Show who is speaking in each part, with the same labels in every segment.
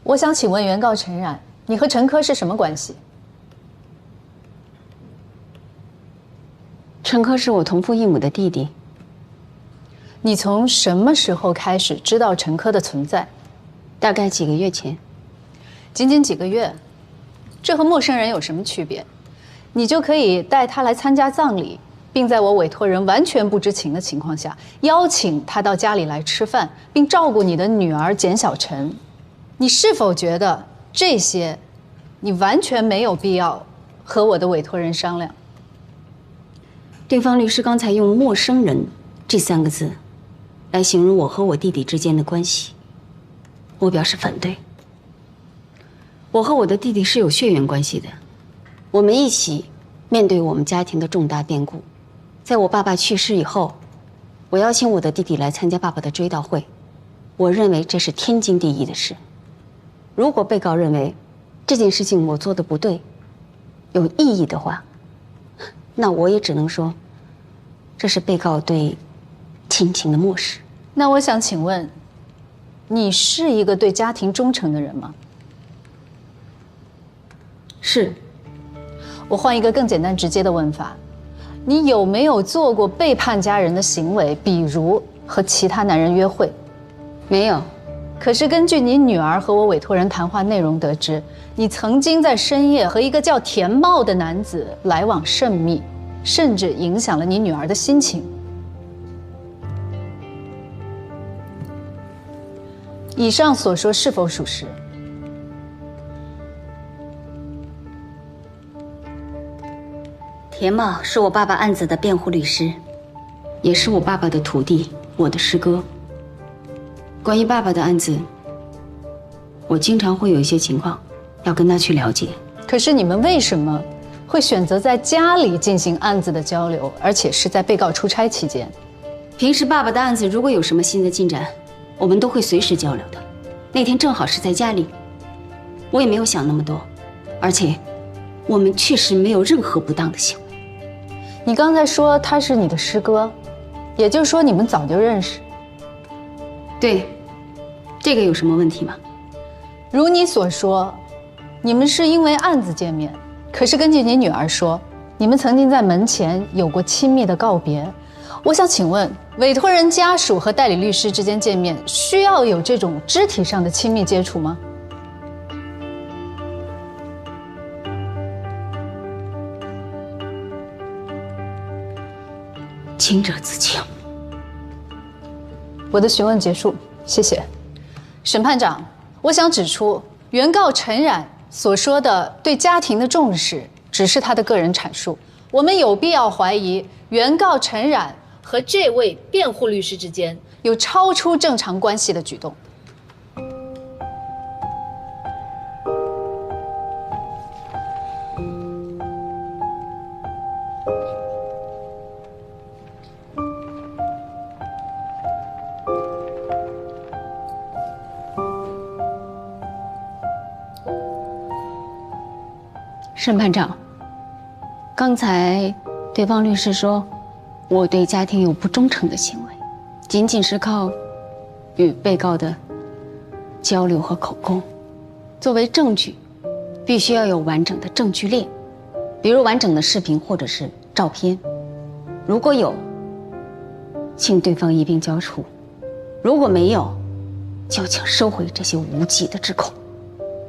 Speaker 1: 我想请问原告陈冉，你和陈科是什么关系？
Speaker 2: 陈科是我同父异母的弟弟。
Speaker 1: 你从什么时候开始知道陈科的存在？
Speaker 2: 大概几个月前。
Speaker 1: 仅仅几个月，这和陌生人有什么区别？你就可以带他来参加葬礼，并在我委托人完全不知情的情况下，邀请他到家里来吃饭，并照顾你的女儿简小晨。你是否觉得这些，你完全没有必要和我的委托人商量？
Speaker 2: 对方律师刚才用"陌生人"这3个字，来形容我和我弟弟之间的关系，我表示反对。我和我的弟弟是有血缘关系的，我们一起面对我们家庭的重大变故。在我爸爸去世以后，我邀请我的弟弟来参加爸爸的追悼会，我认为这是天经地义的事。如果被告认为这件事情我做的不对，有异议的话，那我也只能说，这是被告对亲情的漠视。
Speaker 1: 那我想请问，你是一个对家庭忠诚的人吗？
Speaker 2: 是。
Speaker 1: 我换一个更简单直接的问法，你有没有做过背叛家人的行为，比如和其他男人约会？
Speaker 2: 没有。
Speaker 1: 可是根据你女儿和我委托人谈话内容得知，你曾经在深夜和一个叫田茂的男子来往甚密，甚至影响了你女儿的心情。以上所说是否属实？
Speaker 2: 田茂是我爸爸案子的辩护律师，也是我爸爸的徒弟，我的师哥。关于爸爸的案子，我经常会有一些情况要跟他去了解。
Speaker 1: 可是你们为什么会选择在家里进行案子的交流，而且是在被告出差期间？
Speaker 2: 平时爸爸的案子如果有什么新的进展，我们都会随时交流的。那天正好是在家里，我也没有想那么多，而且我们确实没有任何不当的行为。
Speaker 1: 你刚才说他是你的师哥，也就是说你们早就认识？
Speaker 2: 对，这个有什么问题吗？
Speaker 1: 如你所说，你们是因为案子见面，可是根据你女儿说，你们曾经在门前有过亲密的告别。我想请问，委托人家属和代理律师之间见面，需要有这种肢体上的亲密接触吗？
Speaker 2: 清者自清。
Speaker 1: 我的询问结束，谢谢。审判长，我想指出，原告陈冉所说的对家庭的重视，只是他的个人阐述。我们有必要怀疑，原告陈冉和这位辩护律师之间有超出正常关系的举动。
Speaker 2: 审判长，刚才对方律师说我对家庭有不忠诚的行为，仅仅是靠与被告的交流和口供，作为证据，必须要有完整的证据链，比如完整的视频或者是照片。如果有，请对方一并交出；如果没有，就请收回这些无稽的指控，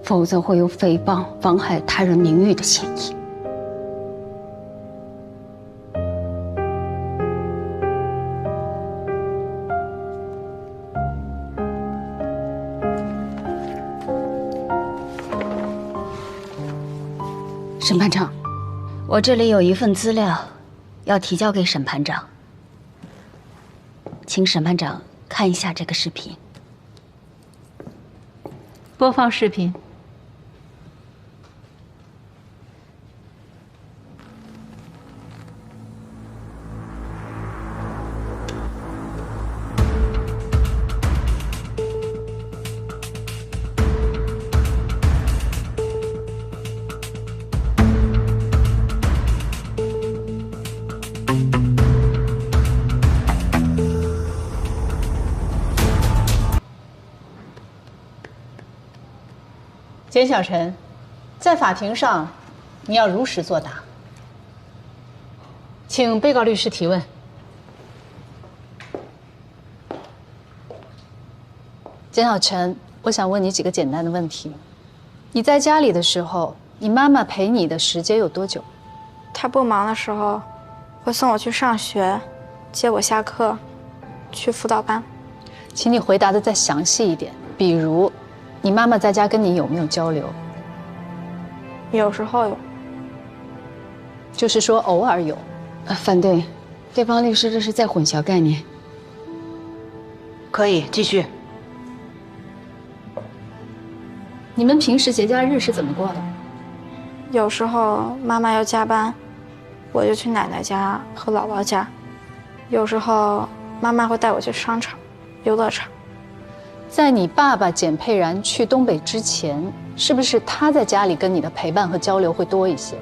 Speaker 2: 否则会有诽谤、妨害他人名誉的嫌疑。审判长，我这里有一份资料要提交给审判长，请审判长看一下这个视频。
Speaker 1: 播放视频。
Speaker 3: 简小晨，在法庭上，你要如实作答。请被告律师提问。
Speaker 1: 简小晨，我想问你几个简单的问题。你在家里的时候，你妈妈陪你的时间有多久？
Speaker 4: 她不忙的时候，会送我去上学，接我下课，去辅导班。
Speaker 1: 请你回答的再详细一点，比如，你妈妈在家跟你有没有交流？
Speaker 4: 有时候有。
Speaker 1: 就是说偶尔有。
Speaker 2: 反对，对方律师这是在混淆概念。
Speaker 5: 可以继续。
Speaker 1: 你们平时节假日是怎么过的？
Speaker 4: 有时候妈妈要加班，我就去奶奶家和姥姥家。有时候妈妈会带我去商场、游乐场。
Speaker 1: 在你爸爸简佩然去东北之前，是不是他在家里跟你的陪伴和交流会多一些？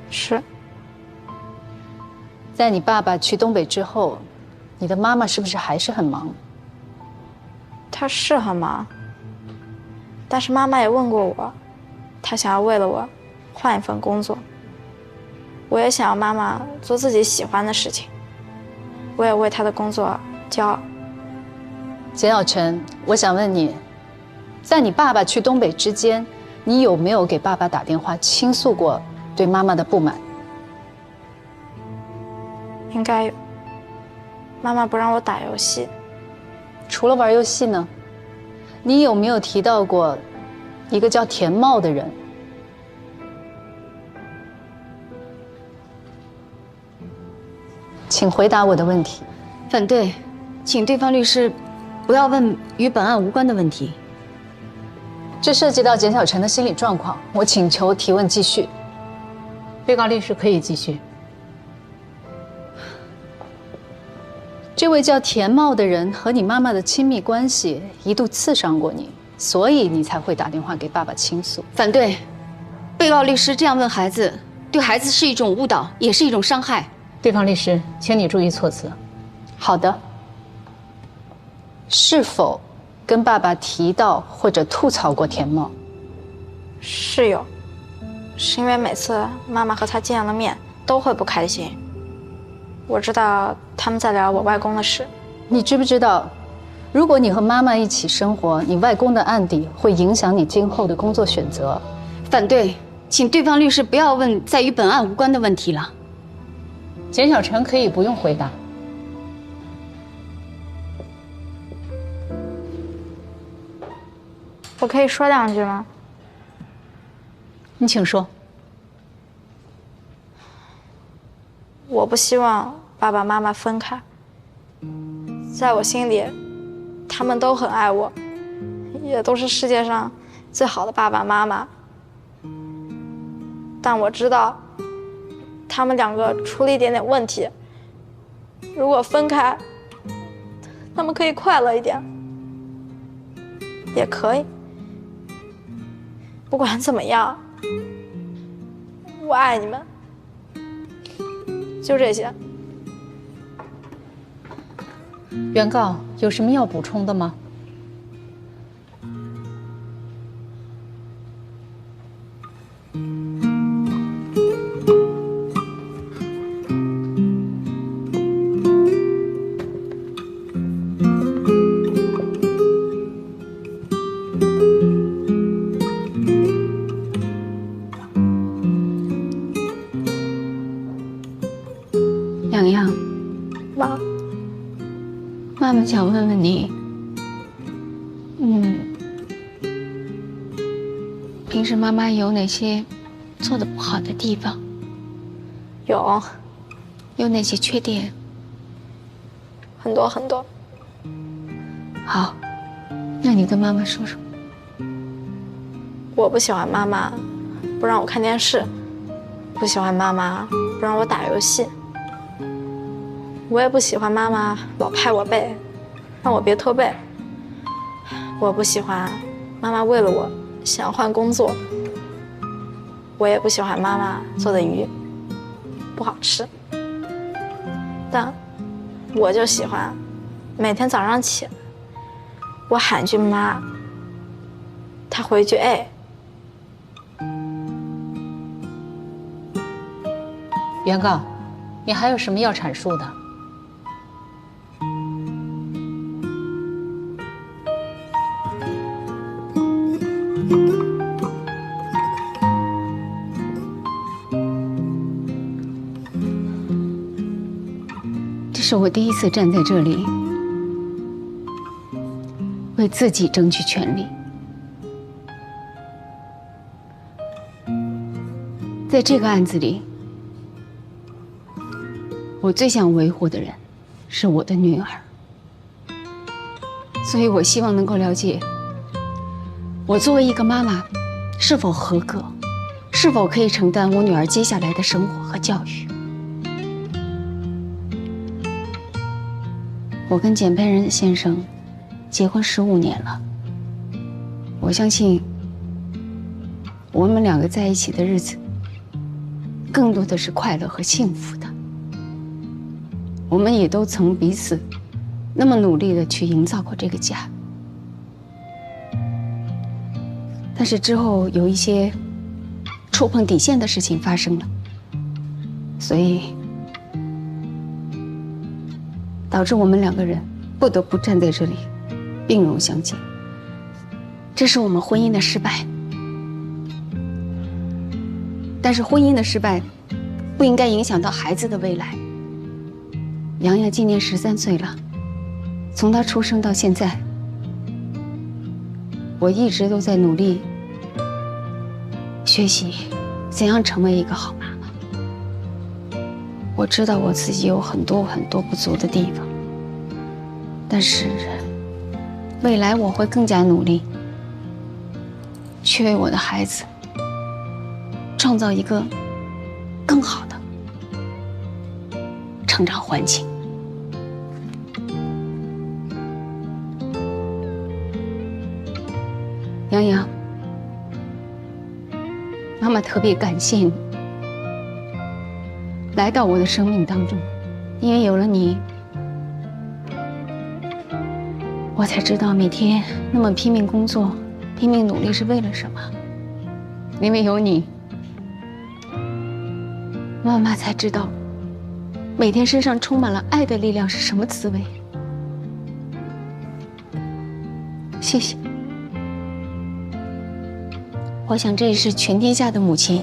Speaker 4: 是。
Speaker 1: 在你爸爸去东北之后，你的妈妈是不是还是很忙？
Speaker 4: 她是很忙，但是妈妈也问过我，她想要为了我换一份工作。我也想要妈妈做自己喜欢的事情，我也为她的工作骄傲。
Speaker 1: 简小晨，我想问你，在你爸爸去东北之间，你有没有给爸爸打电话倾诉过对妈妈的不满？
Speaker 4: 应该有。妈妈不让我打游戏。
Speaker 1: 除了玩游戏呢，你有没有提到过一个叫田茂的人？请回答我的问题。
Speaker 2: 反对，请对方律师不要问与本案无关的问题。
Speaker 1: 这涉及到简小晨的心理状况，我请求提问继续。
Speaker 3: 被告律师可以继续。
Speaker 1: 这位叫田茂的人和你妈妈的亲密关系一度刺伤过你，所以你才会打电话给爸爸倾诉。
Speaker 2: 反对，被告律师这样问孩子，对孩子是一种误导，也是一种伤害。
Speaker 3: 对方律师，请你注意措辞。
Speaker 1: 好的。是否跟爸爸提到或者吐槽过田茂？
Speaker 4: 是有，是因为每次妈妈和他见了面都会不开心。我知道他们在聊我外公的事。
Speaker 1: 你知不知道，如果你和妈妈一起生活，你外公的案底会影响你今后的工作选择？
Speaker 2: 反对，请对方律师不要问在与本案无关的问题了。
Speaker 3: 简小晨可以不用回答。
Speaker 4: 我可以说两句吗？
Speaker 3: 你请说。
Speaker 4: 我不希望爸爸妈妈分开。在我心里，他们都很爱我，也都是世界上最好的爸爸妈妈。但我知道，他们两个出了一点点问题。如果分开，他们可以快乐一点，也可以。不管怎么样，我爱你们。就这些。
Speaker 3: 原告有什么要补充的吗？
Speaker 2: 洋洋，
Speaker 4: 妈，
Speaker 2: 妈妈想问问你，平时妈妈有哪些做的不好的地方？有哪些缺点？
Speaker 4: 很多很多。
Speaker 2: 好，那你跟妈妈说说。
Speaker 4: 我不喜欢妈妈不让我看电视，不喜欢妈妈不让我打游戏，我也不喜欢妈妈老拍我背，让我别驼背。我不喜欢妈妈为了我想换工作，我也不喜欢妈妈做的鱼不好吃。但我就喜欢每天早上起来，我喊句妈，他回一句哎。
Speaker 3: 原告，你还有什么要阐述的？
Speaker 1: 这是我第一次站在这里，为自己争取权利。在这个案子里，我最想维护的人是我的女儿，所以我希望能够了解，我作为一个妈妈是否合格，是否可以承担我女儿接下来的生活和教育。我跟简佩仁先生结婚15年了，我相信我们两个在一起的日子更多的是快乐和幸福的。我们也都曾彼此那么努力的去营造过这个家，但是之后有一些触碰底线的事情发生了，所以导致我们两个人不得不站在这里，并容相见。这是我们婚姻的失败，但是婚姻的失败不应该影响到孩子的未来。洋洋今年13岁了，从他出生到现在，我一直都在努力学习怎样成为一个好妈妈。我知道我自己有很多不足的地方，但是未来我会更加努力，去为我的孩子创造一个更好的成长环境。洋洋，妈妈特别感谢你来到我的生命当中，因为有了你，我才知道每天那么拼命工作、拼命努力是为了什么。因为有你，妈妈才知道每天身上充满了爱的力量是什么滋味。谢谢。我想这也是全天下的母亲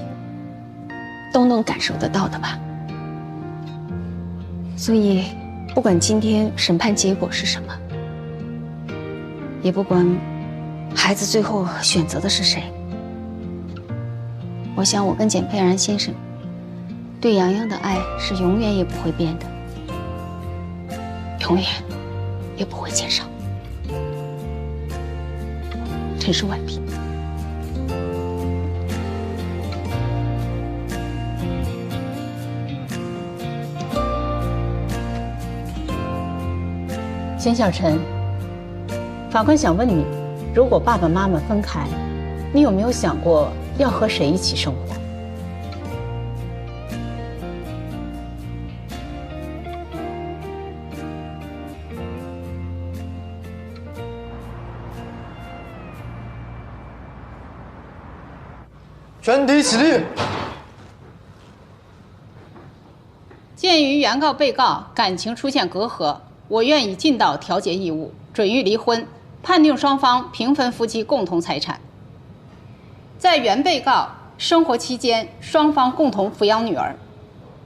Speaker 1: 都能感受得到的吧。所以，不管今天审判结果是什么，也不管孩子最后选择的是谁，我想我跟简佩然先生对洋洋的爱是永远也不会变的，永远也不会减少。陈述完毕。
Speaker 3: 简小晨，法官想问你，如果爸爸妈妈分开，你有没有想过要和谁一起生活？
Speaker 6: 全体起立。
Speaker 3: 鉴于原告被告感情出现隔阂，我愿以尽到调解义务，准予离婚，判定双方平分夫妻共同财产。在原被告生活期间，双方共同抚养女儿，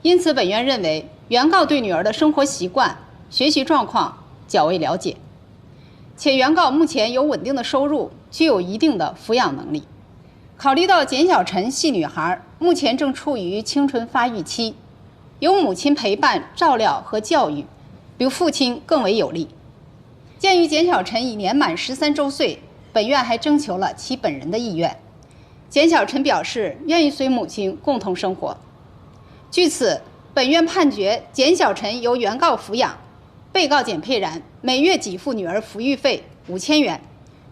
Speaker 3: 因此本院认为原告对女儿的生活习惯、学习状况较为了解，且原告目前有稳定的收入，具有一定的抚养能力。考虑到简小晨系女孩目前正处于青春发育期，有母亲陪伴、照料和教育，比父亲更为有利。鉴于简小晨已年满13周岁，本院还征求了其本人的意愿。简小晨表示愿意随母亲共同生活。据此，本院判决简小晨由原告抚养，被告简佩然每月给付女儿抚育费5000元，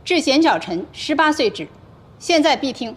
Speaker 3: 至简小晨18岁止。现在闭庭。